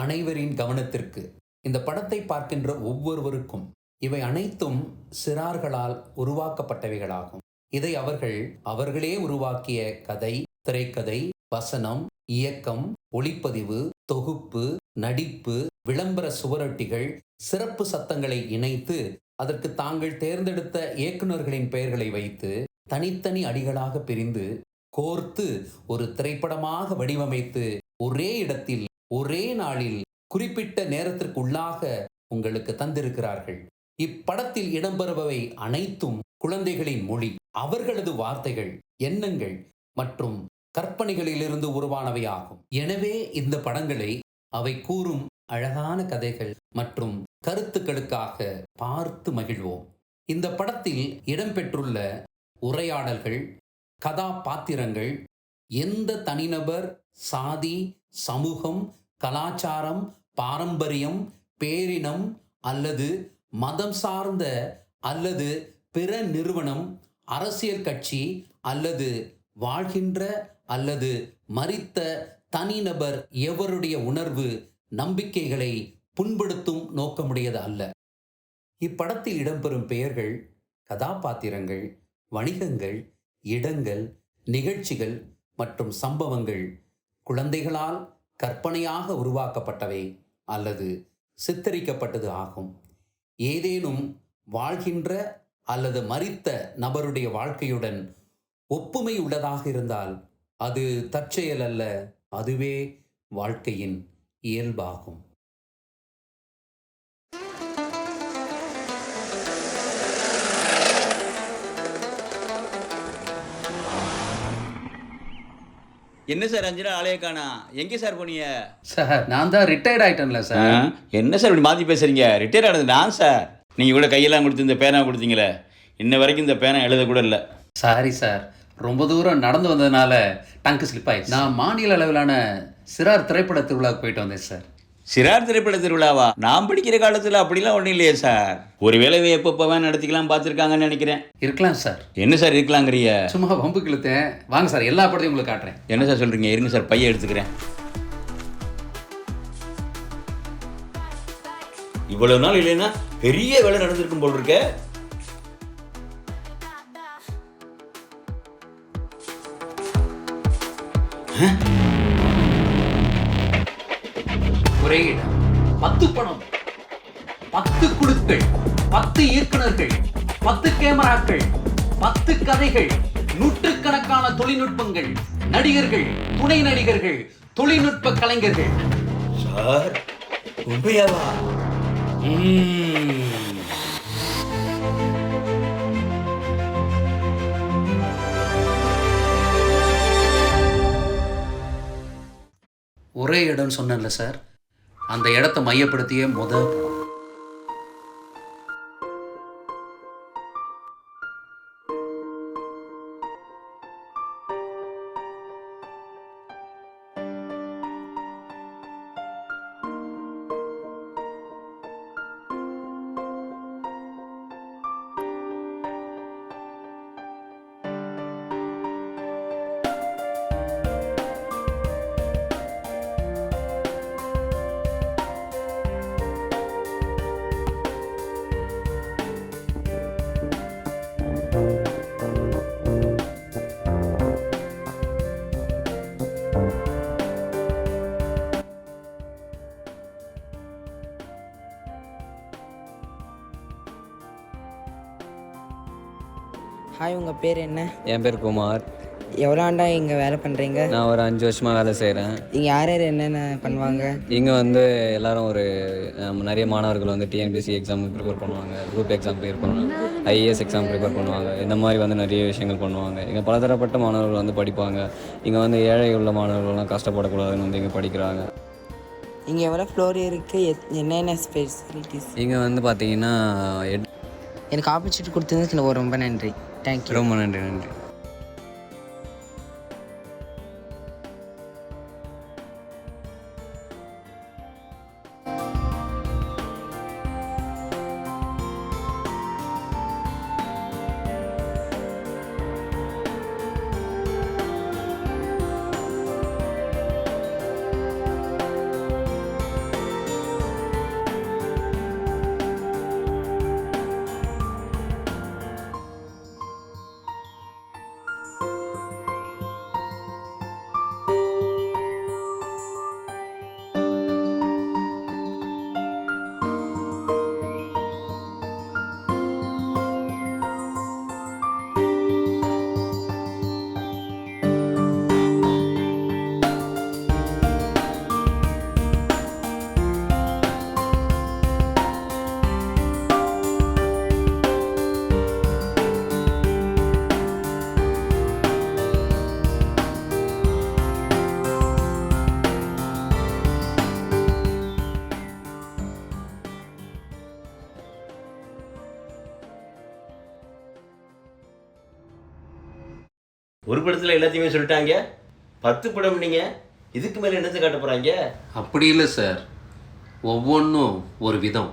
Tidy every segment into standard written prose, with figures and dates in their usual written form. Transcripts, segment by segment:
அனைவரின் கவனத்திற்கு. இந்த படத்தை பார்க்கின்ற ஒவ்வொருவருக்கும் இவை அனைத்தும் சிறார்களால் உருவாக்கப்பட்டவைகளாகும். இதை அவர்களே உருவாக்கிய கதை, திரைக்கதை, வசனம், இயக்கம், ஒளிப்பதிவு, தொகுப்பு, நடிப்பு, விளம்பர சுவரொட்டிகள், சிறப்பு சத்தங்களை இணைத்து அதற்கு தாங்கள் தேர்ந்தெடுத்த இயக்குநர்களின் பெயர்களை வைத்து தனித்தனி அடிகளாக பிரிந்து கோர்த்து ஒரு திரைப்படமாக வடிவமைத்து ஒரே இடத்தில் ஒரே நாளில் குறிப்பிட்ட நேரத்திற்குள்ளாக உங்களுக்கு தந்திருக்கிறார்கள். இப்படத்தில் இடம்பெறுபவை அனைத்தும் குழந்தைகளின் மொழி, அவர்களது வார்த்தைகள், எண்ணங்கள் மற்றும் கற்பனைகளிலிருந்து உருவானவையாகும். எனவே இந்த படங்களை அவை கூறும் அழகான கதைகள் மற்றும் கருத்துக்களுக்காக பார்த்து மகிழ்வோம். இந்த படத்தில் இடம்பெற்றுள்ள உரையாடல்கள், கதாபாத்திரங்கள் எந்த தனிநபர், சாதி, சமூகம், கலாச்சாரம், பாரம்பரியம், பேரினம் அல்லது மதம் சார்ந்த அல்லது பிற நிறுவனம், அரசியல் கட்சி அல்லது வாழ்கின்ற அல்லது மரித்த தனிநபர் எவருடைய உணர்வு, நம்பிக்கைகளை புண்படுத்தும் நோக்கமுடையது அல்ல. இப்படத்தில் இடம்பெறும் பெயர்கள், கதாபாத்திரங்கள், வணிகங்கள், இடங்கள், நிகழ்ச்சிகள் மற்றும் சம்பவங்கள் குழந்தைகளால் கற்பனையாக உருவாக்கப்பட்டவை அல்லது சித்தரிக்கப்பட்டது ஆகும். ஏதேனும் வாழ்கின்ற அல்லது மரித்த நபருடைய வாழ்க்கையுடன் ஒப்புமை உள்ளதாக இருந்தால் அது தற்செயல் அல்ல, அதுவே வாழ்க்கையின் இயல்பாகும். என்ன சார் அஞ்சனா ஆளைய காணா? எங்கே சார் போனீங்க? சார் நான் தான் ரிட்டையர்ட் ஆயிட்டேன்ல சார். என்ன சார் இப்படி மாற்றி பேசுறீங்க? ரிட்டையர் ஆனது நான் சார். நீங்கள் கூட கையெல்லாம் கொடுத்து இந்த பேனா கொடுத்தீங்களே, இன்ன வரைக்கும் இந்த பேனா எழுத கூட இல்லை. சாரி சார், ரொம்ப தூரம் நடந்து வந்ததுனால டங்கு ஸ்லிப் ஆயிடுச்சு. நான் மாநில அளவிலான சிறார் திரைப்பட திருவிழாவுக்கு போயிட்டு வந்தேன் சார். சிறார் திரைப்பட திருவிழாவா? நான் படிக்கிற காலத்தில் அப்படிலாம் ஒன்றும் இல்லையே சார். ஒரு வேலையை எப்போ நடத்திக்கலாம் பார்த்துருக்காங்கன்னு நினைக்கிறேன். இருக்கலாம் சார். என்ன சார் இருக்கலாங்கிறிய? சும்மா வம்புக்கு இழுத்தேன். வாங்க சார், எல்லா படத்தையும் உங்களுக்கு காட்டுறேன். என்ன சார் சொல்கிறீங்க? இருங்க சார், பையன் எடுத்துக்கிறேன். இவ்வளவு நாள் இல்லைன்னா பெரிய வேலை நடந்திருக்கும் போல் இருக்க. ஒரே இடம், 10 படம், 10 குழுக்கள், 10 இயக்குனர்கள், 10 கேமராக்கள், 10 கதைகள், நூற்றுக்கணக்கான தொழில்நுட்பங்கள், நடிகர்கள், துணை நடிகர்கள், தொழில்நுட்ப கலைஞர்கள். சார் உண்மையாவா? ஒரே இடம் சொன்னேன்ல சார், அந்த இடத்தை மையப்படுத்திய முதல் படம். ஹாய், உங்கள் பேர் என்ன? என் பேர் குமார். எவ்வளோ ஆண்டா இங்கே வேலை பண்ணுறீங்க? நான் ஒரு 5 வருஷமாக வேலை செய்கிறேன். இங்கே யார் யார் என்னென்ன பண்ணுவாங்க? இங்கே வந்து எல்லோரும் நிறைய மாணவர்கள் வந்து டிஎன்பிஎஸ்சி எக்ஸாமுக்கு ப்ரிப்பேர் பண்ணுவாங்க, குரூப் எக்ஸாம் ப்ரிப்பேர் பண்ணுவாங்க, ஐஏஎஸ் எக்ஸாம் ப்ரிப்பேர் பண்ணுவாங்க. இந்த மாதிரி வந்து நிறைய விஷயங்கள் பண்ணுவாங்க. இங்கே பலதரப்பட்ட மாணவர்கள் வந்து படிப்பாங்க. இங்கே வந்து ஏழை உள்ள மாணவர்கள்லாம் கஷ்டப்படக்கூடாதுன்னு வந்து இங்கே படிக்கிறாங்க. இங்கே எவ்வளோ ஃப்ளோர் இருக்குது? என்னென்ன ஃபெசிலிட்டிஸ்? இங்கே வந்து பார்த்தீங்கன்னா எனக்கு ஆப்பர்ச்சுனிட்டி கொடுத்ததுக்கு ரொம்ப நன்றி. தேங்க்யூ. ரொம்ப நன்றி. ஒரு படத்தில் எல்லாத்தையுமே சொல்லிட்டாங்க. 10 படம் நீங்கள் இதுக்கு மேலே என்னத்தை காட்ட போகிறாங்க? அப்படி இல்லை சார், ஒவ்வொன்றும் ஒரு விதம்.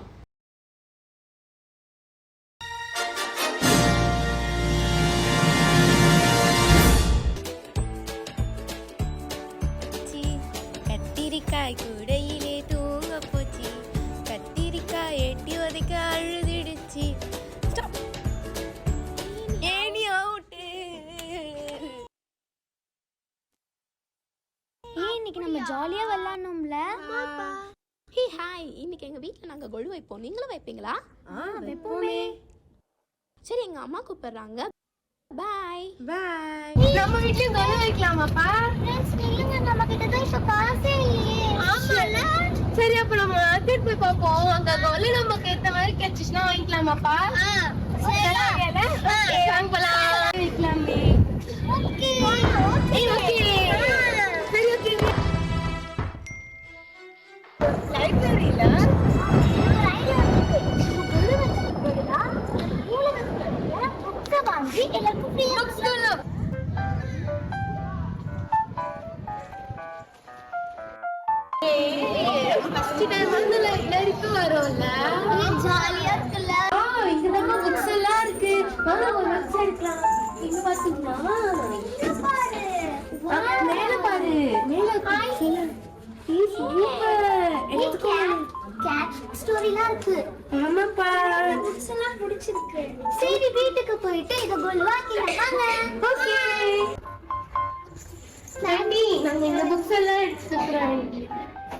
கத்திரிக்காய் கூடையிலே தூங்க போச்சு, கத்திரிக்காய் எட்டி உதைக்க அழுதிடுச்சு. Any out. இன்னைக்கு நம்ம ஜாலியா விளையாடணும்ல. ஹே ஹாய், இன்னைக்கு எங்க வீட்ல நாங்க கொலு வைப்போம். நீங்களும் வைப்பீங்களா? வைப்போமே. சரி, எங்க அம்மா கூப்பிடுறாங்க. பாய் பாய். நம்ம வீட்லயும் கொலு வைக்கலாமாப்பா? இல்லங்க, நம்ம கிட்ட தான் இப்ப காசே இல்லையே. ஆமால. சரி, அப்ப நம்ம மார்க்கெட் போய் பாப்போம். அங்க கொலு நமக்கு ஏத்த மாதிரி கிடைச்சுச்சுனா வாங்கிக்கலாமாப்பா? சரி. வாங்க போலாம். வைக்கலாமே. ஓகே. ஓகே. சரி, ஓகே. லைப்ரரியில வாங்கி எல்லாருக்கும் ஃப்ரீயா கொடுக்கலாம். ஃபர்ஸ்ட் டைம் வந்து லைப்ரரிக்கு வரோம்ல, ஜாலியா இருக்குல்ல. இங்க நம்ம புக்ஸ் எல்லாம் இருக்கு. வாங்க ஒரு புக்ஸ் எடுக்கலாம். இங்க பாத்தீங்களா? பாரு, மேல பாரு, மேல புக்ஸ் எல்லாம். சூப்பர். எடுத்துக்கோ. கேட் ஸ்டோரிலாம் இருக்கு. ஆமாப்பா, புக்ஸ் எல்லாம் பிடிச்சிருக்கு. சரி, வீட்டுக்கு போயிட்டு இத கொலுவாக்கிலாம் வாங்க. ஓகே சாண்டி, நாங்க இந்த புக்ஸ் எல்லாம் எடுத்துக்கிறோம்.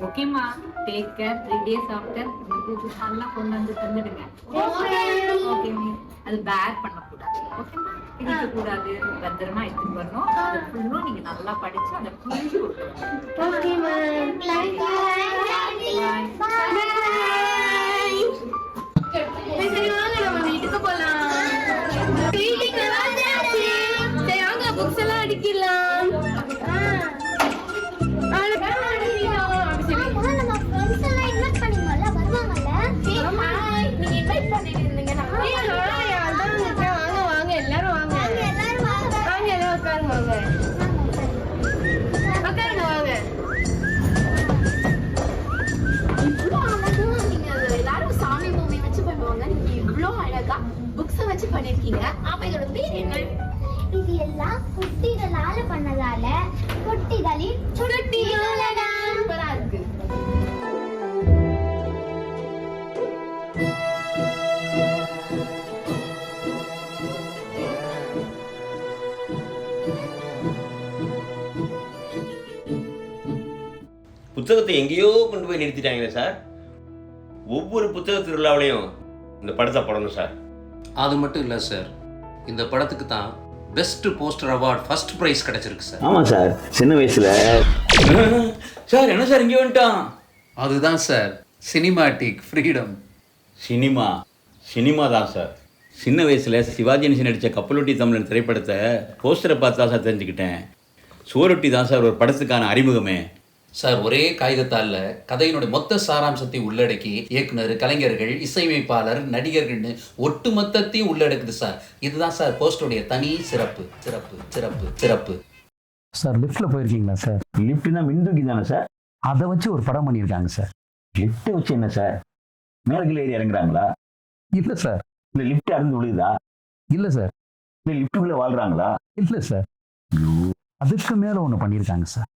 ஓகேம்மா, டேக் கேர். 3 days ஆஃப்டர் உங்களுக்கு நல்லா கொண்டு வந்து தந்துடுங்க. ஓகேம்மா, அது பேக் பண்ணக்கூடாது. ஓகேம்மா, இடிக்க கூடாது, பத்திரமா எடுத்துட்டு வரணும். அது ஃபுல்லும் நீங்க நல்லா படிச்சு அதை புரிஞ்சு கொடுக்கணும். Okay ma'am, thank you. Bye. சரி, வாங்க நம்ம வீட்டுக்கு போலாம். வீட்டுக்கு வந்தாச்சு. சரி, வாங்க புக்ஸ் எல்லாம் அடிக்கலாம். பண்ணிருக்கீங்க. அப்ப இதோட பேர் என்ன? இது எல்லாம் குட்டிகளால பண்ணதால குட்டிகளின் சுருட்டிகளடா. சூப்பரா இருக்கு. புத்தகத்தை எங்கேயோ கொண்டு போய் நிறுத்திட்டாங்களே சார். ஒவ்வொரு புத்தக திருவிழாவிலையும் இந்த படத்தை போடணும் சார். அது மட்டும் இல்லை சார், இந்த படத்துக்கு தான் best poster award first prize கிடைச்சிருக்கு சார். ஆமாம் சார், சின்ன வயசில். சார் என்ன சார் இங்கே வந்துட்டான்? அதுதான் சார் சினிமாட்டிக் ஃப்ரீடம். சினிமா தான் சார். சின்ன வயசில் சிவாஜி கணேசன் நடித்த கப்பலொட்டி தமிழன் திரைப்படத்தை போஸ்டரை பார்த்து தான் சார் தெரிஞ்சுக்கிட்டேன். சுவரொட்டி தான் சார் ஒரு படத்துக்கான அறிமுகமே. சார், ஒரே காகிதத்தால கதையினுடைய மொத்த சாராம்சத்தை உள்ளடக்கி இயக்குனர், கலைஞர்கள், இசையமைப்பாளர், நடிகர்கள்னு ஒட்டு மொத்தத்தையும் உள்ளடக்குது சார். இதுதான் சார் போஸ்டருடைய தனி சிறப்பு சிறப்பு சிறப்பு சிறப்பு. சார், லிஃப்ட்டில் போயிருக்கீங்களா சார்? லிஃப்ட்னா மின்தூக்கி தானே சார்? அதை வச்சு ஒரு படம் பண்ணியிருக்காங்க சார். லிஃப்ட்டை வச்சு என்ன சார்? மேலகில் ஏறி இறங்குறாங்களா? இல்லை சார். இல்லை லிஃப்ட் அறந்து விழுகுதா? இல்லை சார். இல்லை லிஃப்ட்டுக்குள்ளே வாழ்கிறாங்களா? இல்லை சார். அதுக்கு மேலே ஒன்று பண்ணியிருக்காங்க சார்.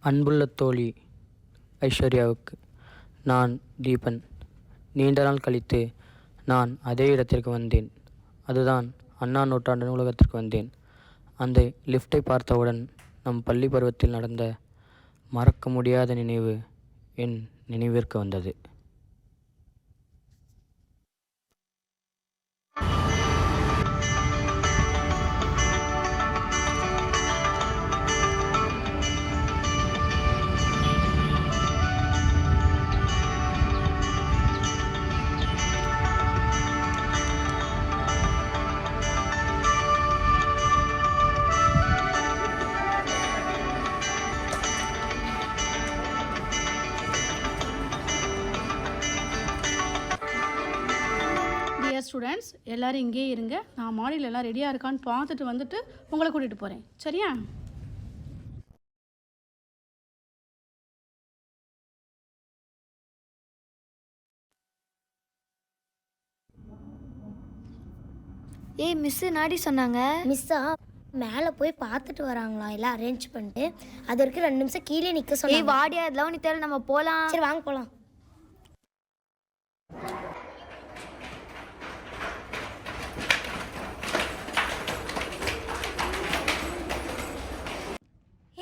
அன்புள்ள தோழி ஐஸ்வர்யாவுக்கு நான் தீபன். நீண்ட நாள் கழித்து நான் அதே இடத்திற்கு வந்தேன். அதுதான் அண்ணா நூற்றாண்டு நூலகத்திற்கு வந்தேன். அந்த லிஃப்டை பார்த்தவுடன் நம் பள்ளி பருவத்தில் நடந்த மறக்க முடியாத நினைவு என் நினைவிற்கு வந்தது. ஸ்டூடெண்ட்ஸ் எல்லோரும் இங்கேயே இருங்க. நான் மாடியில் எல்லாம் ரெடியாக இருக்கான்னு பார்த்துட்டு வந்துட்டு உங்களை கூட்டிகிட்டு போகிறேன். சரியா? ஏய் மிஸ்ஸு நாடி சொன்னாங்க. மிஸ்ஸா மேலே போய் பார்த்துட்டு வராங்களாம், எல்லாம் அரேஞ்ச் பண்ணிட்டு. அது வரைக்கும் 2 நிமிஷம் கீழே நிற்க சொன்னாங்க. ஏய் வாடியா, இதெல்லாம் நீ தேவை, நம்ம போகலாம். சரி வாங்க போகலாம்.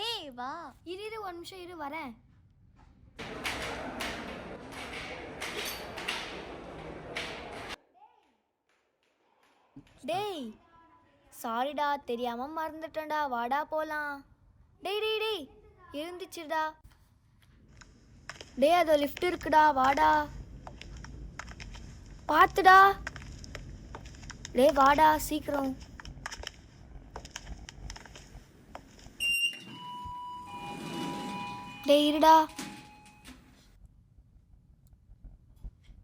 ஏய் வா, இரு 1 நிமிஷம் இரு, வரேன். டேய் சாரிடா, தெரியாம மறந்துட்டேன்டா, வாடா போலாம். டேய் டேய் டேய் எழுந்துச்சுடா. டேய் அதோ லிஃப்ட் இருக்குடா, வாடா. பார்த்துடா. டேய் வாடா சீக்கிரம். டேய் இருடா.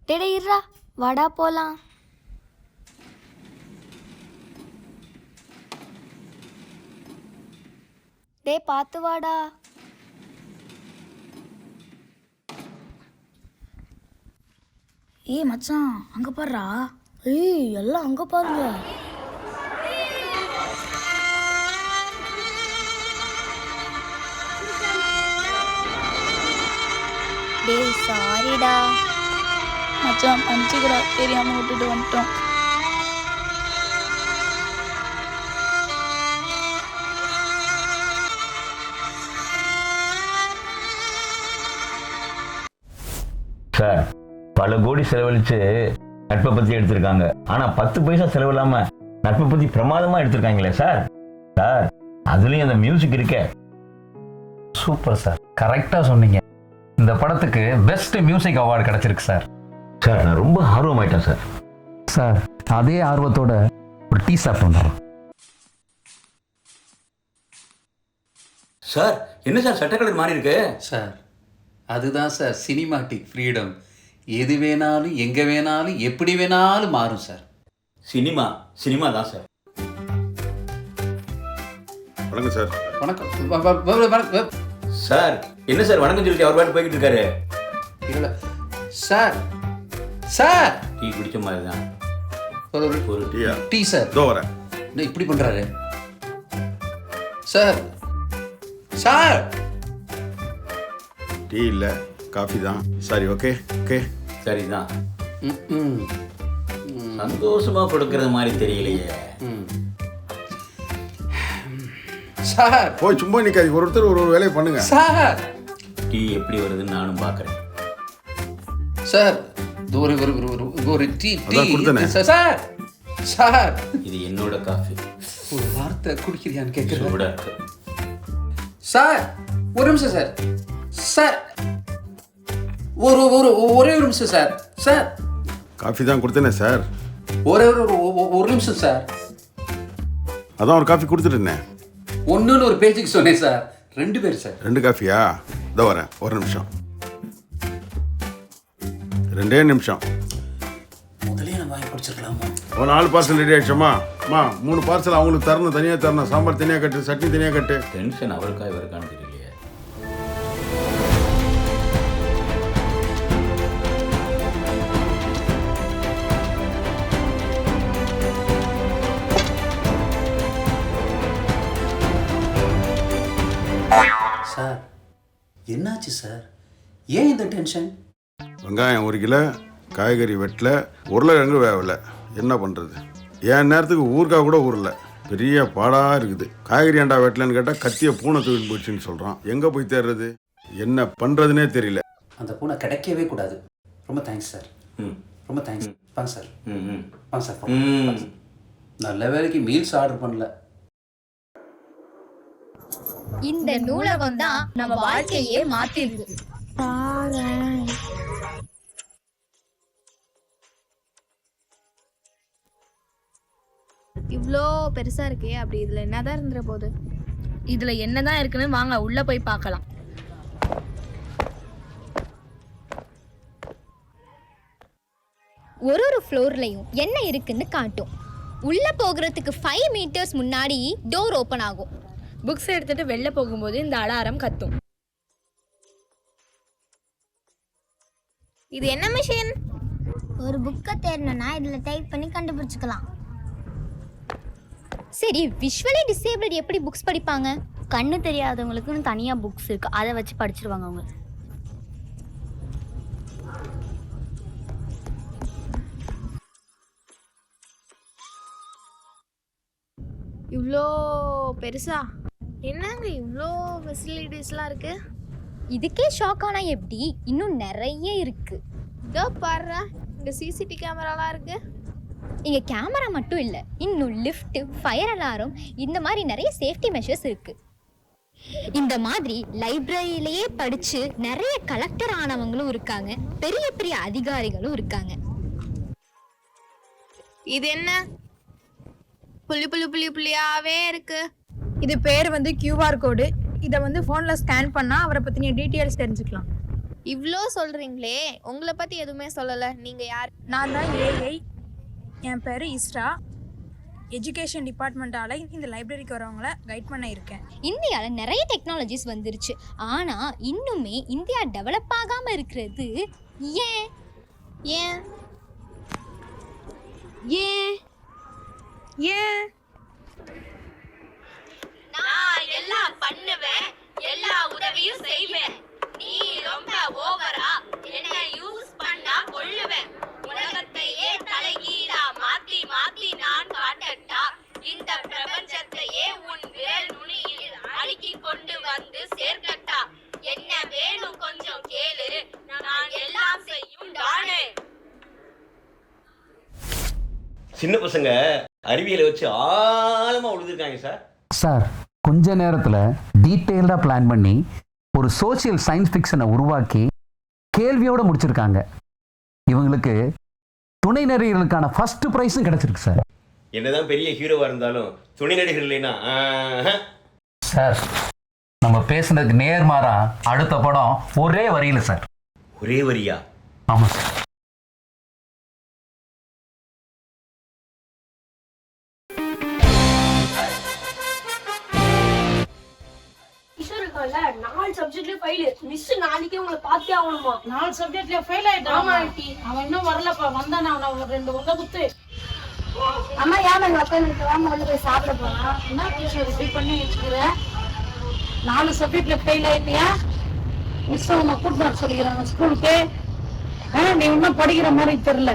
டேய் டேய் இருடா, வாடா போலாம். டேய் பார்த்து வாடா. ஏய் மச்சான், அங்கே பாருடா. ஏய் எல்லாம் அங்கே பாருங்க. டேய் சாரிடா மச்சான், மன்னிச்சுக்கிறா, தெரியாமல் விட்டுட்டு வந்துட்டோம். சார், பல கோடி செலவழித்து நட்பை பற்றி எடுத்திருக்காங்க. ஆனால் 10 பைசா செலவில்லாமல் நட்பை பற்றி பிரமாதமாக எடுத்திருக்காங்களே சார். சார், அதுலேயும் அந்த மியூசிக் இருக்கே. சூப்பர் சார், கரெக்டாக சொன்னீங்க. இந்த படத்துக்கு பெஸ்ட் மியூசிக் அவார்டு கிடச்சிருக்கு சார். சார், நான் ரொம்ப ஆர்வமாயிட்டேன் சார். சார், அதே ஆர்வத்தோட ஒரு டீ சாப்பிட்டு வந்துடுறோம். சார், என்ன சார் சட்ட கலர் மாறி இருக்கு? சார், அதுதான் சார் சினிமாட்டிக் ஃப்ரீடம். எது வேணாலும் எங்கே வேணாலும் எப்படி வேணாலும் மாறும் சார். சினிமா தான் சார். வணக்கம் சார். வணக்கம். சார், என்ன சார் வணக்கம் சொல்லிட்டு அவர் பாட்டு போய்கிட்டு இருக்காரு? இல்லை சார். சார், டீ குடிச்ச மாதிரி தான். ஒரு டீயா? Tea sir. இதோ வரேன். என்ன இப்படி பண்ணுறாரு சார்? சார், டீ இல்லை, காஃபி தான். சரி, ஓகே ஓகே. சரிதான். சந்தோஷமா கொடுக்கறது மாதிரி தெரியலையே. சார் போய் சும்மா நிற்காது, ஒருத்தர் ஒரு வேலையை பண்ணுங்க. சார், டீ எப்படி வருதுன்னு நானும் பார்க்குறேன். சார், ஒரு டீ சார். சார், இது என்னோட காஃபி. ஒரு வார்த்தை குடிக்கிறியான்னு கேட்குறேன். சூடா இருக்கு. சார், ஒரு நிமிஷம் சார். சார், ஒரே ஒரு நிமிஷம் சார். சார், காஃபி தான் கொடுத்தேனே சார். ஒரு நிமிஷம் சார். அதான் ஒரு காஃபி கொடுத்துட்டேனே. ஒன்றுன்னு ஒரு பேஜுக்கு சொன்னேன் சார். 2 பேர் சார். 2 காஃபியா? இதோ வரேன், ஒரு நிமிஷம். 2 நிமிஷம். முதலே நம்ம வாங்கி குடிச்சிருக்கலாமா? ஒரு 4 பார்சல் ரெடி ஆயிடுச்சோமா? அம்மா 3 பார்சல் அவங்களுக்கு தரணும், தனியாக தரணும். சாம்பார் தனியாக கட்டு, சட்னி தனியாக கட்டு. டென்ஷன் அவருக்கா இவருக்கான்னு தெரியலையே. சார், என்னாச்சு சார்? ஏன் இந்த டென்ஷன்? வெங்காயம் 1 கிலோ, காய்கறி வெட்டல, உருளைக்கிழங்கு வேவலை. என்ன பண்ணுறது? என் நேரத்துக்கு ஊறுகாய் கூட ஊறல. பெரிய பாடாக இருக்குது. காய்கறி ஏண்டா வெட்டலன்னு கேட்டால் கத்தியை பூனை தூக்கி போச்சுன்னு சொல்கிறான். எங்கே போய் தேடுறது? என்ன பண்ணுறதுனே தெரியல. அந்த பூனை கிடைக்கவே கூடாது. ரொம்ப தேங்க்ஸ் சார். ரொம்ப தேங்க்ஸ். வாங்க சார். வாங்க சார். நல்ல வேலைக்கு மீல்ஸ் ஆர்டர் பண்ணல. இந்த நூலகம் தான் நம்ம வாழ்க்கையே மாத்திருக்கு. இவ்வளோ பெருசா இருக்கே, அப்படி இதுல என்னதான் இருந்துற போகுது? இதில் என்னதான் இருக்குன்னு வாங்க உள்ளே போய் பார்க்கலாம். ஒரு ஒரு ஃப்ளோர்லையும் என்ன இருக்குன்னு காட்டும். உள்ள போகிறதுக்கு 5 மீட்டர்ஸ் முன்னாடி டோர் ஓப்பன் ஆகும். புக்ஸ் எடுத்துட்டு வெளில போகும்போது இந்த அலாரம் கத்தும். இது என்ன மிஷின்? ஒரு புக்கை தேடணும்னா இதில் டைப் பண்ணி கண்டுபிடிச்சிக்கலாம். சரி, விஷுவலி டிசேபிள் எப்படி புக்ஸ் படிப்பாங்க? கண்ணு தெரியாதவங்களுக்குன்னு தனியாக புக்ஸ் இருக்கு, அதை வச்சு படிச்சிருவாங்க அவங்க. இவ்வளோ பெருசா? என்னங்க இவ்வளோ ஃபெசிலிட்டிஸ்லாம் இருக்கு? இதுக்கே ஷாக் ஆனா எப்படி? இன்னும் நிறைய இருக்கு. இதோ பாரு, இங்க சிசிடி கேமராலாம் இருக்கு. இங்க கேமரா மட்டும் இல்லை, இன்னும் லிஃப்ட், ஃபயர் அலாரம், இந்த மாதிரி நிறைய சேஃப்டி மெஷர்ஸ் இருக்கு. இந்த மாதிரி லைப்ரரியிலேயே படிச்சு நிறைய கலெக்டர் ஆனவங்களும் இருக்காங்க, பெரிய பெரிய அதிகாரிகளும் இருக்காங்க. இது என்ன புள்ளி புள்ளி புள்ளி புள்ளியாவே இருக்கு? இது பேர் வந்து QR கோடு. இதை வந்து ஃபோனில் ஸ்கேன் பண்ணால் அவரை பற்றின டீட்டெயில்ஸ் தெரிஞ்சுக்கலாம். இவ்வளோ சொல்றீங்களே, உங்களை பத்தி எதுவுமே சொல்லலை. நீங்க யார்? நான் தான் AI. என் பேர் இஸ்ரா. எஜுகேஷன் டிபார்ட்மெண்ட்டால் இந்த லைப்ரரிக்கு வரவங்கள கைட் பண்ண இருக்கேன். இந்தியாவில் நிறைய டெக்னாலஜிஸ் வந்துருச்சு, ஆனால் இன்னுமே இந்தியா டெவலப் ஆகாமல் இருக்கிறது ஏன்? ஏன் ஏன் ஏன்? நான் எல்லாம் பண்ணுவேன், எல்லா உதவியும் செய்வேன். நீ ரொம்ப ஓவரா என்ன யூஸ் பண்ணா கொள்ளுவேன். உலகத்தையே தலைகீழா மாத்தி மாத்தி நான் காட்டட்டா, இந்த பிரபஞ்சத்தையே உன் விரல் நுனியில் அடுக்கி கொண்டு வந்து சேர்க்கட்டா. என்ன வேணும் கொஞ்சம் கேளு, நான் எல்லாம் செய்யும் டானே. சின்ன பசங்க அறிவியலை வச்சு ஆழமா உழுதுருக்காங்க சார். சார், கொஞ்ச நேரத்தில் டீட்டெயில்டாக பிளான் பண்ணி ஒரு சோஷியல் சயின்ஸ் ஃபிக்ஷனை உருவாக்கி கேள்வியோடு முடிச்சிருக்காங்க. இவங்களுக்கு துணை நடிகர்களுக்கான ஃபர்ஸ்ட் ப்ரைஸும் கிடைச்சிருக்கு சார். என்னதான் பெரிய ஹீரோவா இருந்தாலும் துணை நடிகர் இல்லைன்னா சார், நம்ம பேசுனதுக்கு நேர்மாறா அடுத்த படம் ஒரே வரியில் சார். ஒரே வரியா? ஆமாம் சார். நாலு சப்ஜெக்ட்லயே ஃபெயில். மிஸ் நாளைக்கே உங்களை பார்த்தே ஆகணுமா? 4 சப்ஜெக்ட்ல ஃபெயில் ஆயிட்டான். ஆமா ஆண்டி, அவன் இன்னும் வரலப்பா. வந்தானே அவனை 2 உள்ள குத்து. அம்மா ஏன் எங்க அப்பா எனக்கு வாங்க வந்து போய் சாப்பிட போனா? என்ன டீச்சர் இப்படி பண்ணி வச்சுக்கிறேன்? 4 சப்ஜெக்ட்ல ஃபெயில் ஆயிட்டியா? மிஸ் உன்னை கூட்டு வர சொல்லிக்கிறாங்க ஸ்கூலுக்கு. நீ இன்னும் படிக்கிற மாதிரி தெரியல.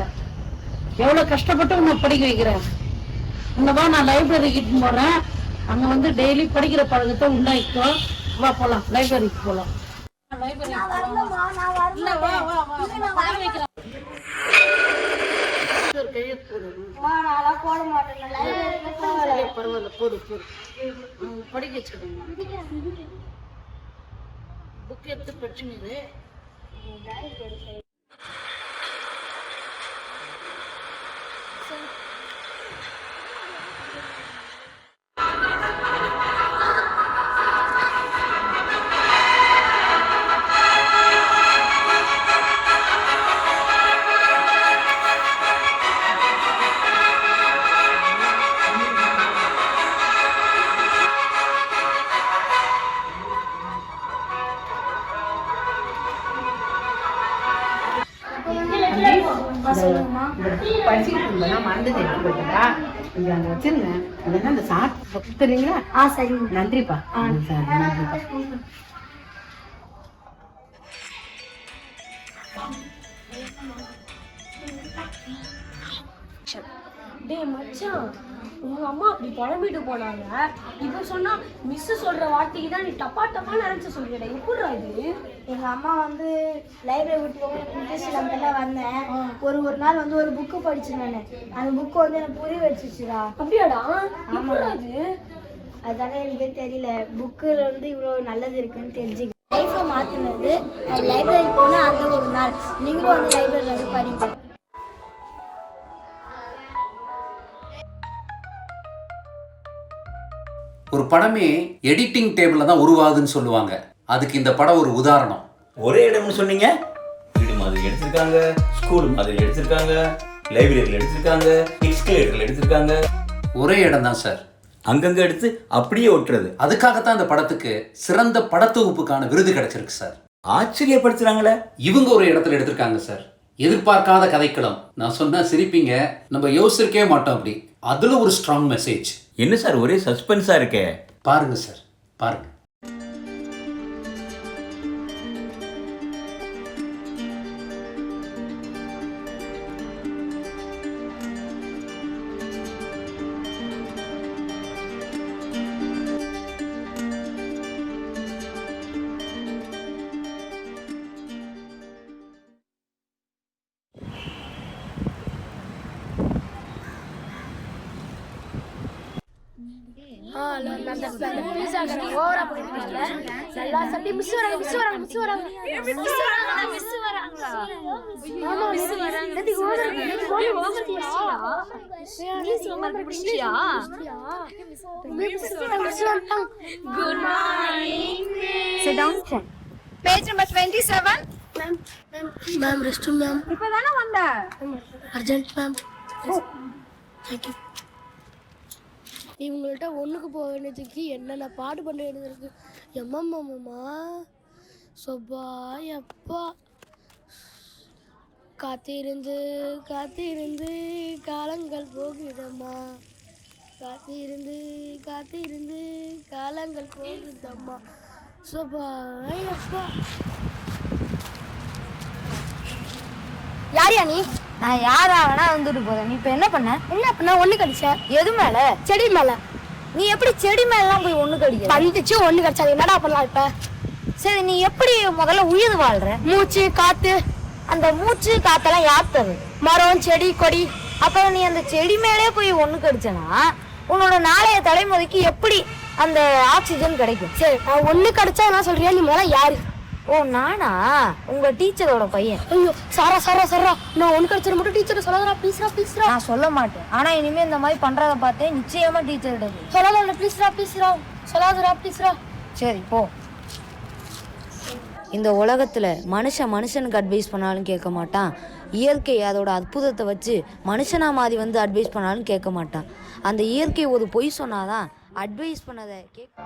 எவ்வளவு கஷ்டப்பட்டு உன்னை படிக்க வைக்கிறேன். உன்னதான் நான் லைப்ரரிக்கு போறேன். அங்க வந்து டெய்லி படிக்கிற பழக்கத்தை உண்டாயிக்கோ. வா போலாம், லைப்ரரிக்கு போலாம். படிக்க வச்சுக்கோங்க. புக் எடுத்து படிச்சுங்க. படிச்சுட்டு மறந்துட்டு எடுத்து போயிட்டா. இங்க அங்க வச்சிருந்தேன். அதெல்லாம் அந்த சாப்பிட்டு தெரியுங்களா? சரி, நன்றிப்பா. சார், நன்றிப்பா. டேய் மச்சான், உங்க அம்மா அப்படி புலம்பிட்டு போனாங்க. இப்ப சொன்னா மிஸ் சொல்ற வார்த்தைக்கு தான் நீ டப்பா டப்பா நினைச்சு சொல்லிட. எப்படிடா இது? எங்க அம்மா வந்து லைப்ரரி விட்டு போக இன்ட்ரெஸ்ட் இல்லாம வந்தேன். ஒரு நாள் வந்து ஒரு புக்கு படிச்சேன் நானு. அந்த புக்கு வந்து எனக்கு புரிய வச்சுச்சுடா. அப்படியாடா? எப்படிடா அது? அதனால எனக்கு தெரியல, புக்குல வந்து இவ்வளவு நல்லது இருக்குன்னு தெரிஞ்சு லைஃபை மாத்தினது லைப்ரரி போனா அந்த ஒரு நாள். நீங்களும் வந்து லைப்ரரி வந்து படிங்க. ஒரு படமே எடிட்டிங் டேபிளில் தான் உருவாகுதுன்னு சொல்லுவாங்க. அதுக்கு இந்த படம் ஒரு உதாரணம். ஒரே இடம்னு சொன்னீங்க. வீடு மாதிரி எடுத்திருக்காங்க, ஸ்கூல் மாதிரி எடுத்திருக்காங்க, லைப்ரரியில் எடுத்திருக்காங்க, எக்ஸ்கலேட்டரில் எடுத்திருக்காங்க. ஒரே இடம் தான் சார். அங்கங்கே எடுத்து அப்படியே ஒட்டுறது. அதுக்காகத்தான் இந்த படத்துக்கு சிறந்த படத்தொகுப்புக்கான விருது கிடைச்சிருக்கு சார். ஆச்சரியப்படுத்துறாங்களே. இவங்க ஒரு இடத்துல எடுத்திருக்காங்க சார். எதிர்பார்க்காத கதைக்களம். நான் சொன்னா சிரிப்பீங்க, நம்ம யோசிச்சிருக்கவே மாட்டோம். அப்படி அதுல ஒரு ஸ்ட்ராங் மெசேஜ். என்ன சார் ஒரே சஸ்பென்ஸா இருக்கே. பாருங்க சார், பாருங்க. Page number 27. Ma'am, restroom ma'am. இப்பதானே வந்த. Urgent ma'am. Thank you. இவங்கள்ட்ட ஒண்ணுக்கு போக வேண்டியதுக்கு என்னென்ன பாடு பண்ண வேண்டியது இருக்கு. எம்மா சொப்பா எப்பா. காத்திருந்து காத்திருந்து காலங்கள் போகுதம்மா. காத்திருந்து காத்திருந்து காலங்கள் போகுதம்மா. சொப்பா எப்பா. யாரியா நீ? நான் யாரா வேணா வந்துட்டு போறேன். நீ இப்ப என்ன பண்ண ஒண்ணு கடிச்ச. எது மேல? செடி மேல. நீ எப்படி செடி மேலாம் போய் ஒண்ணு கடிக்க? கடிச்சு ஒண்ணு கடிச்சா என்னடா பண்ணலாம் இப்ப? சரி, நீ எப்படி முதல்ல உயிர் வாழ்ற? மூச்சு காத்து. அந்த மூச்சு காத்தெல்லாம் யாத்தது மரம் செடி கொடி. அப்ப நீ அந்த செடி மேலே போய் ஒண்ணு கடிச்சனா உன்னோட நாளைய தலைமுறைக்கு எப்படி அந்த ஆக்சிஜன் கிடைக்கும்? சரி, நான் ஒண்ணு கடிச்சா என்ன சொல்றியா? நீ மேல யாரு? ஓ, நானா? உங்க டீச்சரோட பையன். ஐயோ, சாரா நான் ஒண்ணு கடிச்சது மட்டும் டீச்சர் சொல்லாதடா ப்ளீஸ்ரா. நான் சொல்ல மாட்டேன். ஆனா இனிமே இந்த மாதிரி பண்றத பார்த்தே நிச்சயமா டீச்சர் சொல்லாதடா ப்ளீஸ்ரா. சொல்லாதடா ப்ளீஸ்ரா. சரி போ. இந்த உலகத்துல மனுஷனுக்கு அட்வைஸ் பண்ணாலும் கேட்க மாட்டான். இயற்கை அதோட அற்புதத்தை வச்சு மனுஷனா மாதிரி வந்து அட்வைஸ் பண்ணாலும் கேட்க மாட்டான். அந்த இயற்கை ஒரு பொய் சொன்னாதான் அட்வைஸ் பண்ணதை கேட்க.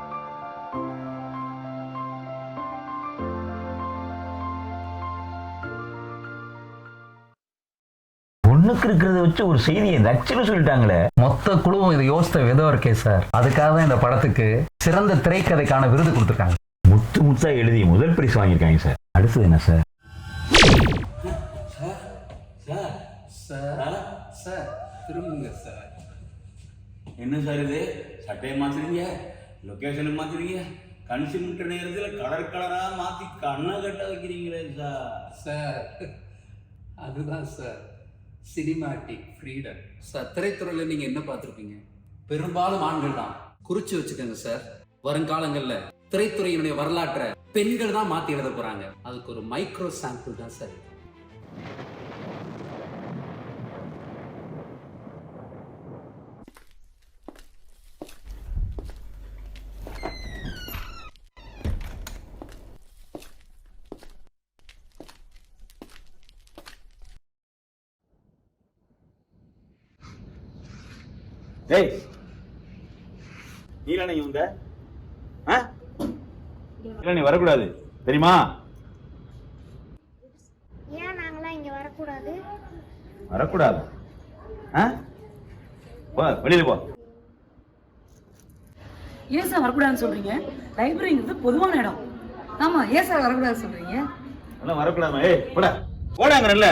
ஒண்ணுக்கு இருக்கிறத வச்சு ஒரு செய்தியை நச்சுன்னு சொல்லிட்டாங்களே. மொத்த குழுவும் இதை யோசித்த விதம் இருக்கே சார். அதுக்காக தான் இந்த படத்துக்கு சிறந்த திரைக்கதைக்கான விருது கொடுத்துருக்காங்க. முத்தா எழுதி முதல் பரிசு வாங்கியிருக்காங்க சார். அடுத்தது என்ன சார்? திரும்புங்க சார். என்ன சார் இது? சட்டையை மாத்துறீங்க, லொகேஷனை மாத்துறீங்க, கன்சியூமர் நேரத்தில் கலரா மாத்தி கண்ணை கட்ட வைக்கிறீங்களே சார். அதுதான் சார் சினிமாட்டிக் ஃப்ரீடம் சார். திரைத்துறையில் நீங்கள் என்ன பார்த்துருப்பீங்க? பெரும்பாலும் ஆண்கள் தான். குறிச்சு வச்சுக்கோங்க சார். வருங்காலங்களில் திரைத்துறையினுடைய வரலாற்றை பெண்கள் தான் மாற்றி எழுத போகிறாங்க. அதுக்கு ஒரு மைக்ரோ சாம்பிள் தான் சார். ஏய், நீல நீ வந்த? இல்ல, நீ வரக்கூடாது தெரியுமா? ஏன் நாங்களாம் இங்க வரக்கூடாது? வரக்கூடாது? வெளியில போ. ஏன் சார் வரக்கூடாதுன்னு சொல்றீங்க? லைப்ரரிங்கிறது பொதுவான இடம். ஆமா, ஏன் சார் வரக்கூடாதுன்னு சொல்றீங்க? எல்லாம் வரக்கூடாது. ஏய், போடாங்க நல்ல.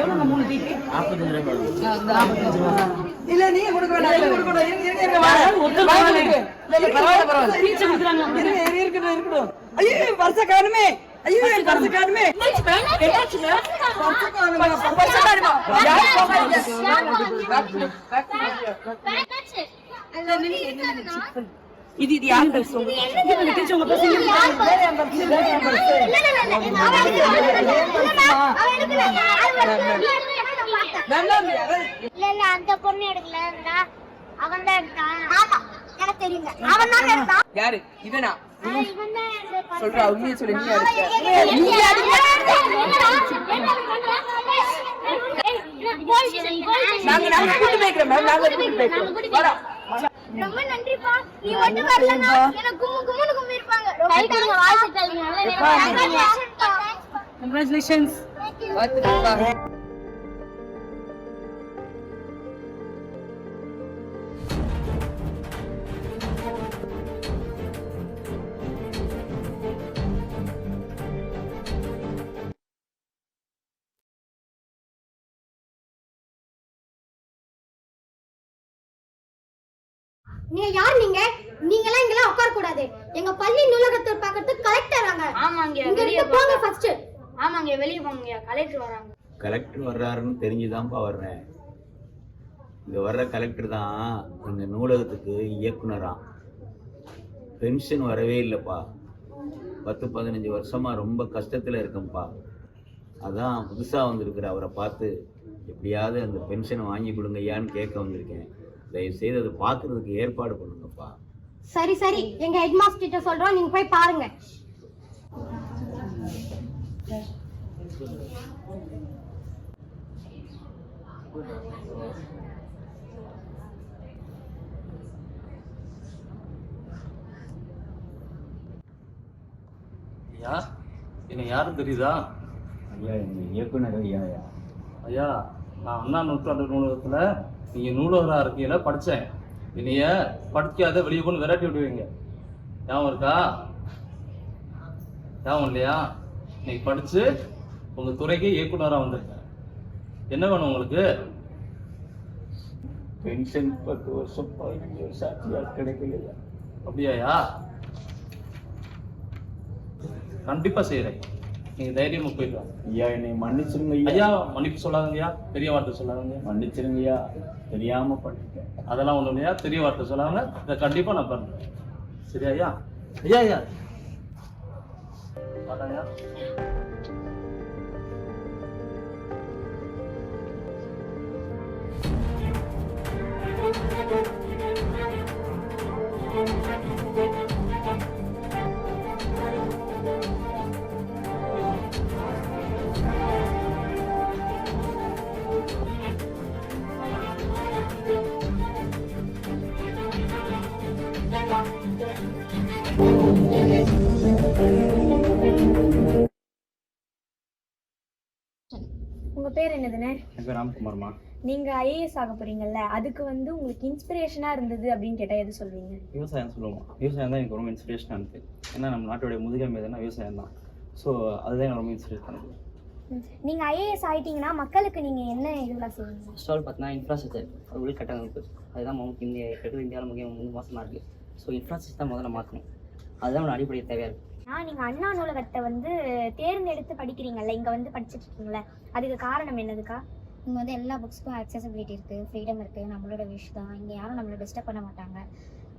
எவ்வளவு 3 டீக்கு? 45 ரூபாய். இல்ல, நீங்க கொடுக்க வேண்டாம். பரவாயில்ல. டீச்சர் கொடுக்குறாங்க. இருக்கட்டும். ஐயோ, பர்ஸ காணுமே. பர்ஸ காணுமே. என்னாச்சுங்க? பர்ஸ காணுமா? யார் போகாதீங்க. இது யார் பர்ஸ் உங்களுக்கு டீச்சர் உங்க பர்ஸ் வேற யார் பர்ஸ் வேற யார் பர்ஸ் இல்ல அந்த பொண்ணு எடுக்கல அவன் தான் எடுத்தான். ஆமா எனக்கு தெரியுங்க. அவன் தான் எடுத்தான். யாரு இவனா இவன் தான் சொல்றா உண்மையை சொல்லி நீ நாங்க கூட்டி போய்க்கிறோம் மேம். நாங்க கூட்டி போய்க்கிறோம். வரோம். ரொம்ப நன்றிப்பா. நீ வந்து வரலனா எனக்கு கும்முன்னு கும்மி இருப்பாங்க. கைக்குங்க வாழ்த்துக்கள். Congratulations. வாழ்த்துக்கள். நீங்க யார் நீங்க எல்லாம் இங்கலாம் உட்கார கூடாது. எங்க பள்ளி நூலகத்தை பார்க்கிறதுக்கு கலெக்டர் வராங்க. ஆமாங்க வெளிய போங்க ஃபர்ஸ்ட். ஆமாங்க வெளிய போங்க கலெக்டர் வராங்க. கலெக்டர் வர்றாருன்னு தெரிஞ்சுதான்ப்பா வர்றேன். இங்கே வர்ற கலெக்டர் தான் எங்கள் நூலகத்துக்கு இயக்குனராம். பென்ஷன் வரவே இல்லைப்பா. 10-15 வருஷமாக ரொம்ப கஷ்டத்தில் இருக்கேன்ப்பா. அதான் புதுசாக வந்திருக்கிற அவரை பார்த்து எப்படியாவது அந்த பென்ஷனை வாங்கி கொடுங்க ஐயான்னு கேட்க வந்திருக்கேன். தயவுசெய்து அதை பார்க்கறதுக்கு ஏற்பாடு பண்ணுங்கப்பா. சரி சரி எங்க ஹெட் மாஸ்டர் கிட்ட சொல்றோம், நீங்க போய் பாருங்க. ஐயா என்ன யாரும் தெரியுதா? ஐயா எங்கள் இயக்குனர் ஐயாயா. ஐயா நான் அண்ணா நூற்றாண்டு நூலகத்தில் நீங்கள் நூலகராக இருக்கையில் படித்தேன். என்னைய படிக்காத வெளியே கொண்டு விரட்டி விடுவீங்க. ஞாபகம் இருக்கா? ஞாபகம் இல்லையா? இன்னைக்கு படித்து உங்கள் துறைக்கு இயக்குனராக வந்திருக்கேன். என்ன வேணும் உங்களுக்கு? பென்ஷன் 10 வருஷம் 15 வருஷம் கிடைக்கலையா? அப்படியாயா? கண்டிப்பாக செய்கிறேன். நீங்கள் தைரியமாக போயிட்டு வாங்க. ஐயா என்னை மன்னிச்சிருங்க ஐயா. மன்னிப்பு சொல்லாதங்கய்யா, பெரிய வார்த்தை சொல்லாதங்க. மன்னிச்சிருங்கய்யா, தெரியாமல் பண்ணிட்டேன். அதெல்லாம் ஒன்றும் இல்லையா, பெரிய வார்த்தை சொல்லாங்க. இதை கண்டிப்பாக நான் பண்ணுறேன். சரியா ஐயா? ஐயா ஐயா வாடாயா. உங்க பேர் என்னதுண்ணே? என் பேர் ராம்குமார்மா. நீங்க ஐஏஎஸ் ஆக போறீங்கல்ல, அதுக்கு வந்து உங்களுக்கு இன்ஸ்பிரேஷனா இருந்தது அப்படின்னு கேட்டா எது சொல்வீங்க? விவசாயம் சொல்லுவோம். விவசாயம் தான் எனக்கு ரொம்ப இன்ஸ்பிரேஷனாக இருக்குது. ஏன்னா நம்ம நாட்டுடைய முதுகெலும்பு எதுனா விவசாயம் தான். ஸோ அதுதான் எனக்கு ரொம்ப இன்ஸ்பிரேஷன் பண்ணுது. நீங்க ஐஏஎஸ் ஆயிட்டீங்கன்னா மக்களுக்கு நீங்க என்ன இதெல்லாம் செய்வீங்க? ஃபர்ஸ்ட் ஆல் பார்த்தீங்கன்னா இன்ஃப்ராஸ்ட்ரக்சர் உள்கட்டமைப்பு அதுதான் நமக்கு இந்தியாவில் முக்கிய மாசமாக இருக்குது. ஸோ இன்ஃப்ராஸ்ட்ரக்சர் தான் முதல்ல மாற்றணும். அதுதான் ஒரு அடிப்படை தேவையாக இருக்குது. நீங்க அண்ணா நூலகத்தை வந்து தேர்ந்தெடுத்து படிக்கிறீங்கல்ல, இங்க வந்து படிச்சுட்டு இருக்கீங்களே, அதுக்கு காரணம் என்னதுக்கா? இங்க வந்து எல்லா புக்ஸ்க்கும் அக்சசபிலிட்டி இருக்கு, ஃப்ரீடம் இருக்கு, நம்மளோட விஷ் தான், இங்க யாரும் நம்மளை டிஸ்டர்ப் பண்ண மாட்டாங்க.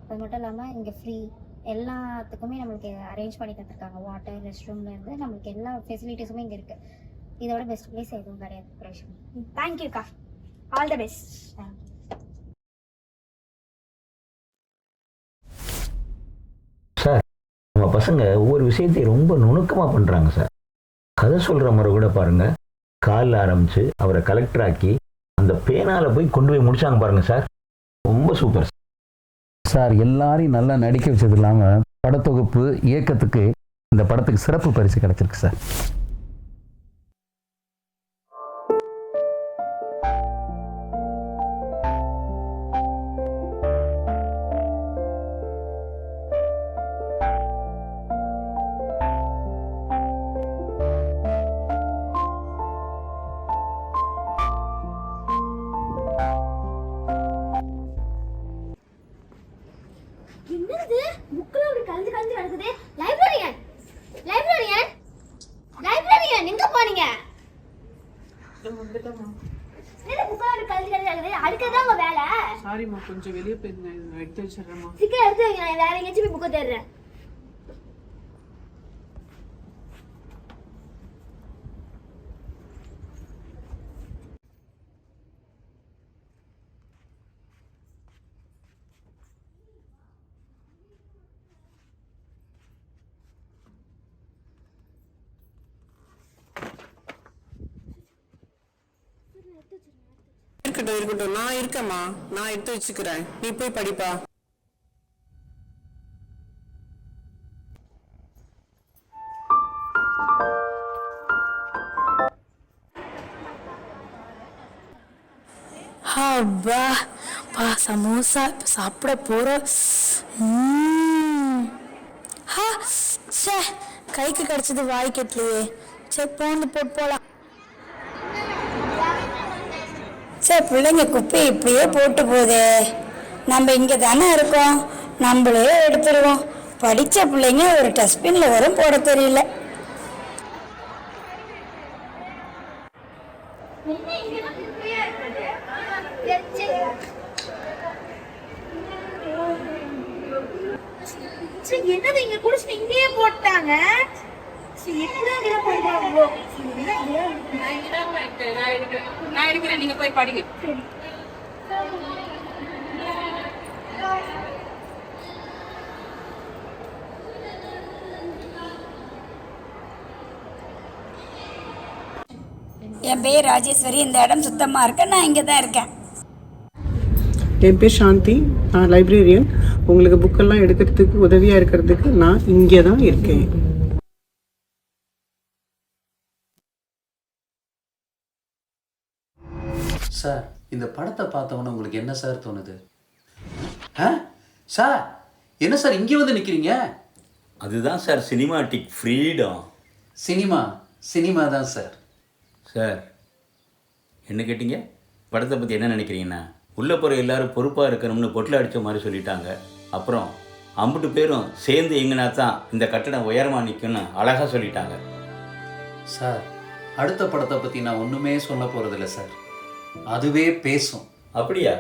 அது மட்டும் இல்லாமல் இங்கே ஃப்ரீ எல்லாத்துக்குமே நம்மளுக்கு அரேஞ்ச் பண்ணி தந்துருக்காங்க. வாட்டர், ரெஸ்ட் ரூம்லேருந்து நம்மளுக்கு எல்லா ஃபெசிலிட்டிஸுமே இங்கே இருக்குது. இதோட பெஸ்ட் பிளேஸ் எதுவும் கிடையாது. ப்ரொஃபஷன். தேங்க்யூக்கா. All the best. சார் நம்ம பசங்க ஒவ்வொரு விஷயத்தையும் ரொம்ப நுணுக்கமாக பண்ணுறாங்க சார். கதை சொல்கிற முறை கூட பாருங்கள். காலில் ஆரம்பித்து அவரை கலெக்டர் ஆக்கி அந்த பேனால் போய் கொண்டு போய் முடிச்சாங்க பாருங்கள் சார். ரொம்ப சூப்பர் சார். எல்லாரையும் நல்லா நடிக்க வச்சது இல்லாமல் படத்தொகுப்பு இயக்கத்துக்கு இந்த படத்துக்கு சிறப்பு பரிசு கிடைச்சிருக்கு சார். என்னது புக்ல ஒரு கலந்து கலந்து நடக்குது? லைப்ரரியன் லைப்ரரியன் லைப்ரரியன் எங்க போனீங்க? என்ன புக்ல கழுத்து கழுத்து அடுக்கதான் உங்க வேலை. சாரிம்மா, கொஞ்சம் வெளியே போயிருந்தேன், நான் எடுத்து வச்சிடுறேம்மா. சீக்கிரம் எடுத்து வைங்க, நான் வேற எங்கேயாச்சும் போய் புக்கை தேடுறேன். இருக்கட்டும் இருக்கட்டும், நான் இருக்கேம்மா, நான் எடுத்து வச்சுக்கிறேன், நீ போய் படிப்பா. அப்பா பா சமோசா இப்போ சாப்பிட போகிறோம். சே கைக்கு கிடச்சது வாய்க்கு எட்டலையே. சரி போந்து போட்டு போகலாம். சரி பிள்ளைங்க குப்பை இப்படியே போட்டு போதே, நம்ம இங்கே தானே இருக்கோம், நம்மளே எடுத்துருவோம். படித்த பிள்ளைங்க ஒரு டஸ்ட்பினில் வரும் போட தெரியல. என்னது இங்க குடிச்சிட்டு இங்கேயே போட்டாங்க. நான் இருக்கிறேன், நீங்க போய் படிங்க. என் பேர் ராஜேஸ்வரி. இந்த இடம் சுத்தமாக இருக்க, நான் இங்கே தான் இருக்கேன். என் பேர் சாந்தி, நான் லைப்ரரியன். உங்களுக்கு புக்கெல்லாம் எடுக்கிறதுக்கு உதவியாக இருக்கிறதுக்கு நான் இங்கே தான் இருக்கேன். சார், இந்த படத்தை பார்த்தவொன்னே உங்களுக்கு என்ன சார் தோணுது? சார், என்ன சார் இங்கே வந்து நிற்கிறீங்க? அதுதான் சார் சினிமாட்டிக் ஃப்ரீடம். சினிமா தான் சார். சார் என்ன கேட்டீங்க? படத்தை பற்றி என்ன நினைக்கிறீங்கன்னா, உள்ளே போகிற எல்லாரும் பொறுப்பாக இருக்கணும்னு பொட்டில் அடித்த மாதிரி சொல்லிட்டாங்க. அப்புறம் அம்புட்டு பேரும் சேர்ந்து எங்கன்னா தான் இந்த கட்டடம் உயரமாக நிற்கும்னு அழகாக சொல்லிட்டாங்க. சார், அடுத்த படத்தை பற்றி நான் ஒன்றுமே சொல்ல போகிறதில்ல சார், அதுவே பேசும். அப்படியா?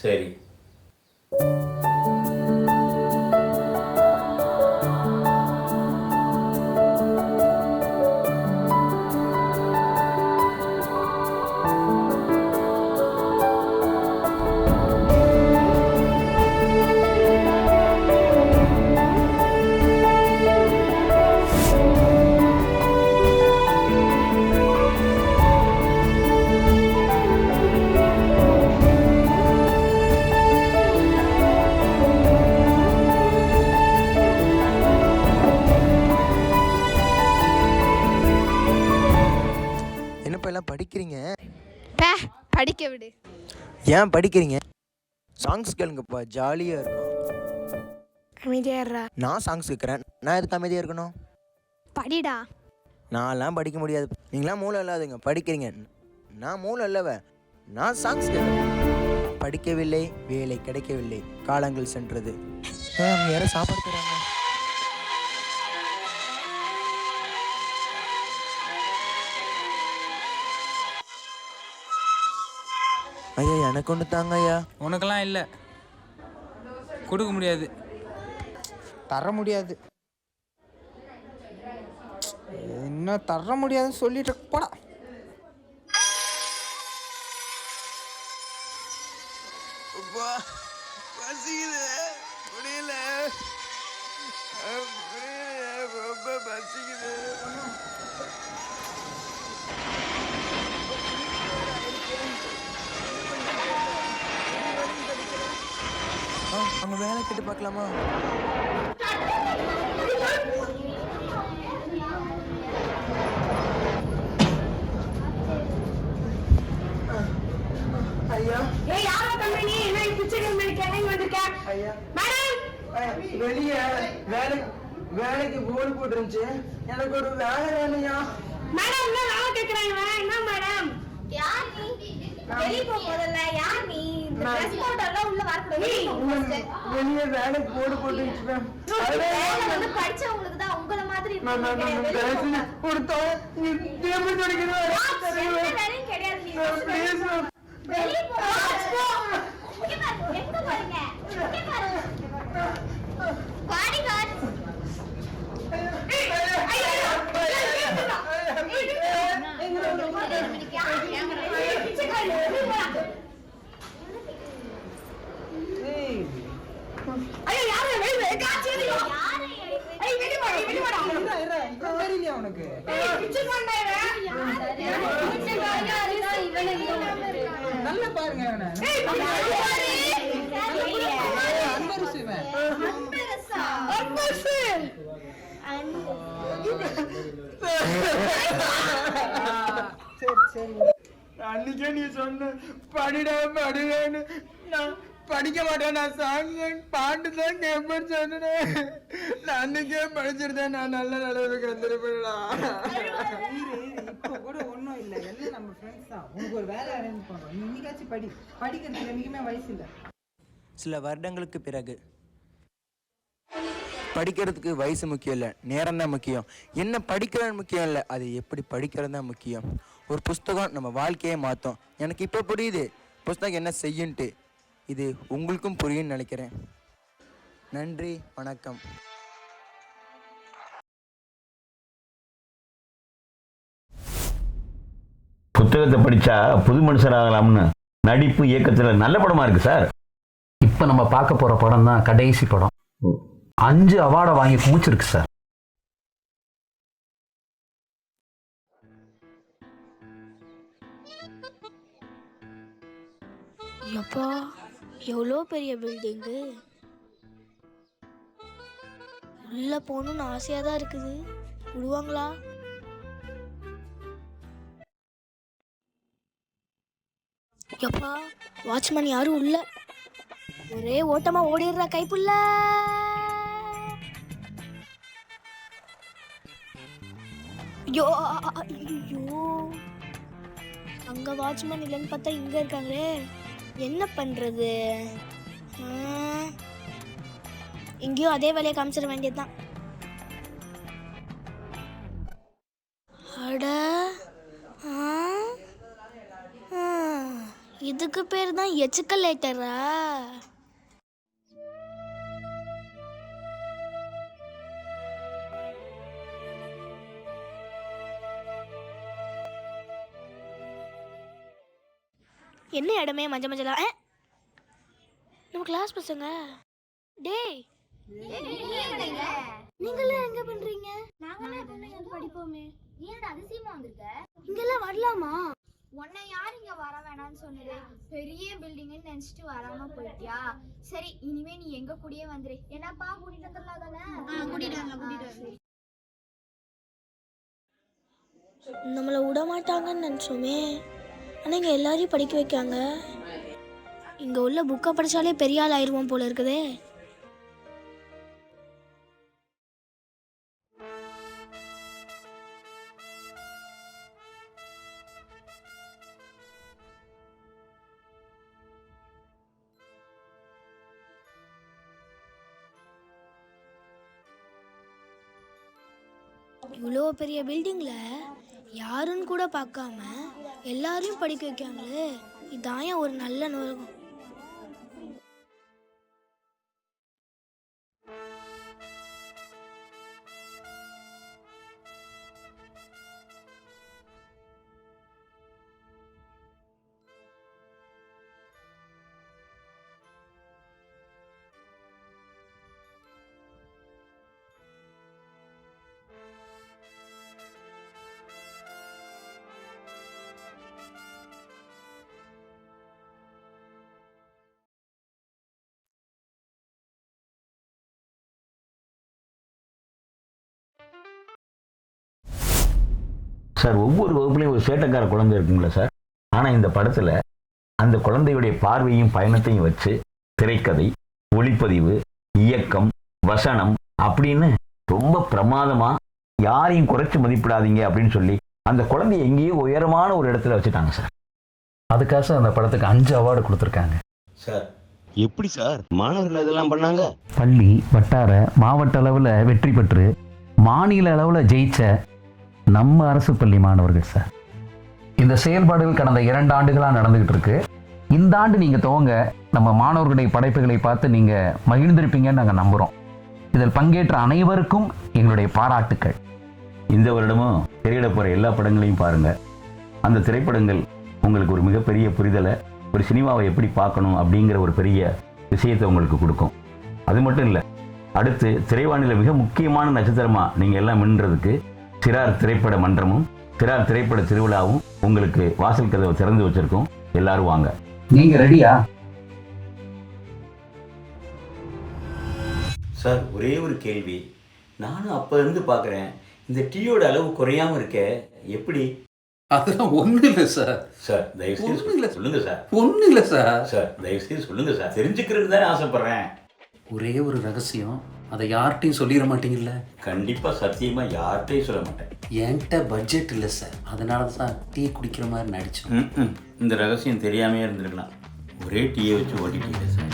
சரி. படிக்கிறீங்க? படிக்க விடு. ஏன் படிக்கிறீங்க? சாங்ஸ் கேளுங்கப்பா, ஜாலியா இருக்கும். அமைதியா இருடா. நான் சாங்ஸ் கேட்குறேன், நான் எதுக்கு அமைதியா இருக்கணும்? படிடா. நான்லாம் படிக்க முடியாது, நீங்களாம் மூளை இல்லாதுங்க படிக்கிறீங்க. நான் மூளை இல்லவ, நான் சாங்ஸ் கேட்குறேன். படிக்கவில்லை, வேலை கிடைக்கவில்லை, காலங்கள் சென்றது. அவங்க யாரும் சாப்பாடு தராங்க. ஐயா எனக்கு ஒன்று தாங்க ஐயா. உனக்கெல்லாம் இல்லை, கொடுக்க முடியாது, தர முடியாது. என்ன தர முடியாதுன்னு சொல்லிட்டு போடா. பசிக்குது, முடியல, ரொம்ப பசிக்குது. அவங்க வேலை கேட்டு பார்க்கலாமா? ஐயா வெளியே வேலைக்கு போல் போட்டுருந்துச்சு, எனக்கு ஒரு வேலை வேலையா. மேடம் வேலை கேக்குறாங்க. என்ன மேடம்? யார் நீ? வெளிய போ முதல்ல. யார் நீ? ட்ரெஸ் போட்டெல்லாம் உள்ள வரக்கூடாது. வெளியே வேலைக்கு போடு போட்டுருந்துச்சு. வேலை வந்து படிச்சவங்களுக்கு தான், உங்கள மாதிரி கொடுத்தோம். கிடையாது. எங்க போறீங்க? பாடிகார்ட் நல்ல பாருங்க அன்னைக்கே நீ சொன்ன படிடன்னு நான் படிக்க மாட்டேன். நான் சாங் பாட்டு தான் கேட்பேன்னு சொன்னேன். நான் அன்னைக்கே படிச்சிருந்தேன். நான் நல்ல நிலைமைக்கு வந்துருப்பேன்டா. இப்போ கூட ஒன்றும் இல்லை, எல்லாம் நம்ம ஃப்ரெண்ட்ஸ் தான். உனக்கு ஒரு வேலை அரேஞ்ச் பண்ணுறோம், நீ இன்னைக்காச்சும் படிக்கிறதுக்கு என்றைக்குமே வயசு இல்லை. சில வருடங்களுக்கு பிறகு படிக்கிறதுக்கு வயசு முக்கியம் இல்லை, நேரம் தான் முக்கியம். என்ன படிக்கிறது முக்கியம் இல்லை, அது எப்படி படிக்கிறது தான் முக்கியம். ஒரு புஸ்தகம் நம்ம வாழ்க்கையே மாற்றும். எனக்கு இப்போ புரியுது புஸ்தகம் என்ன செய்யுன்ட்டு. இது உங்களுக்கும் புரியும்னு நினைக்கிறேன். நன்றி, வணக்கம். புத்தகத்தை படித்தா புது மனுஷராகலாம்னு நடிப்பு இயக்கத்தில் நல்ல படமாக இருக்குது சார். இப்போ நம்ம பார்க்க போகிற படம் தான் கடைசி படம். 5 அவார்டை வாங்கி குமிச்சிருக்கு சார். எப்பா எவ்வளோ பெரிய பில்டிங்கு. உள்ள போகணும்னு ஆசையாக தான் இருக்குது. விடுவாங்களா? எப்பா வாட்ச்மேன் யாரும் இல்லை. ஒரே ஓட்டமா ஓடிடுறா கைப்புள்ள. ஐயோ ஐயோ, அங்க வாட்ச்மேன் இல்லைன்னு பார்த்தா இங்க இருக்காங்களே, என்ன பண்றது? இங்கேயும் அதே வேலையை காமிச்சிட வேண்டியதுதான். அட இதுக்கு பேர் தான் எச்சுக்கலேட்டரா? என்ன இடமே மஞ்சள் மஞ்சளா? நம்ம கிளாஸ் பசங்க. டேய் நீங்களாம் எங்க பண்றீங்க? நாங்களாம் படிப்போமே. ஏன்டா அதிசயமா வந்திருக்க? இங்கெல்லாம் வரலாமா? உன்னை யார் இங்க வர வேணாம்னு சொன்னது? பெரிய பில்டிங்னு நினைச்சிட்டு வராம போயிட்டியா? சரி, இனிமே நீ எங்க கூடயே வந்துரு. என்னப்பா கூட்டிட்டு வந்துடலாம் தானே? கூட்டிட்டு. நம்மளை விட மாட்டாங்கன்னு நினச்சோமே, ஆனால் இங்கே எல்லாரையும் படிக்க வைக்காங்க. இங்கே உள்ள புக்கை படித்தாலே பெரிய ஆள் ஆயிடுவோம் போல இருக்குதே. இவ்வளோ பெரிய பில்டிங்கில் யாருன்னு கூட பார்க்காம எல்லாரையும் படிக்க வைக்காங்களே, இதான் ஒரு நல்ல நோக்கம். சார், ஒவ்வொரு வகுப்புலையும் ஒரு சேட்டைக்கார குழந்தை இருக்குங்களா சார்? ஆனால் இந்த படத்தில் அந்த குழந்தையுடைய பார்வையும் பயணத்தையும் வச்சு திரைக்கதை, ஒளிப்பதிவு, இயக்கம், வசனம் அப்படின்னு ரொம்ப பிரமாதமாக யாரையும் குறைச்சி மதிப்பிடாதீங்க அப்படின்னு சொல்லி அந்த குழந்தைய எங்கேயோ உயரமான ஒரு இடத்துல வச்சுட்டாங்க சார். அதுக்காக சார் அந்த படத்துக்கு 5 அவார்டு கொடுத்துருக்காங்க சார். எப்படி சார் மாணவர்கள் இதெல்லாம் பண்ணாங்க? பள்ளி, வட்டார, மாவட்ட அளவில் வெற்றி பெற்று மாநில அளவில் ஜெயிச்ச நம்ம அரசு பள்ளி மாணவர்கள் சார். இந்த செயல்பாடுகள் கடந்த 2 ஆண்டுகளாக நடந்துகிட்டு இருக்கு. இந்த ஆண்டு நீங்கள் துவங்க நம்ம மாணவர்களுடைய படைப்புகளை பார்த்து நீங்கள் மகிழ்ந்திருப்பீங்கன்னு நாங்கள் நம்புகிறோம். இதில் பங்கேற்ற அனைவருக்கும் எங்களுடைய பாராட்டுக்கள். இந்த வருடமும் திரையிட போகிற எல்லா படங்களையும் பாருங்கள். அந்த திரைப்படங்கள் உங்களுக்கு ஒரு மிகப்பெரிய புரிதலை, ஒரு சினிமாவை எப்படி பார்க்கணும் அப்படிங்கிற ஒரு பெரிய விஷயத்தை உங்களுக்கு கொடுக்கும். அது மட்டும் இல்லை, அடுத்து திரைவானில் மிக முக்கியமான நட்சத்திரமாக நீங்கள் எல்லாம் மின்றதுக்கு சிறார் திரைப்பட மன்றமும் சிறார் திரைப்பட திருவிழாவும் உங்களுக்கு வாசல் கதவை திறந்து வச்சிருக்கோம். எல்லாரும் வாங்க. நீங்கள் ரெடியா? சார், ஒரே ஒரு கேள்வி. நானும் அப்போ இருந்து பார்க்குறேன், இந்த டீயோட அளவு குறையாமல் இருக்க, எப்படி? அதெல்லாம் ஒன்றும் இல்லை சார். சார் தயவுசெய்து சொல்லுங்கள் சார். ஒன்றும் இல்லை சார். சார் தயவுசெய்து சொல்லுங்கள் சார், தெரிஞ்சுக்கிறது தானே ஆசைப்பட்றேன். ஒரே ஒரு ரகசியம், அதை யார்கிட்டையும் சொல்லிட மாட்டீங்கல்ல? கண்டிப்பாக சத்தியமாக யார்கிட்டையும் சொல்ல மாட்டேன். என்கிட்ட பட்ஜெட் இல்லை சார், அதனால தான் டீ குடிக்கிற மாதிரி நடிச்சோம். இந்த ரகசியம் தெரியாமே இருந்திருக்கலாம். ஒரே டீயை வச்சு ஓட்டிட்டீங்க சார்.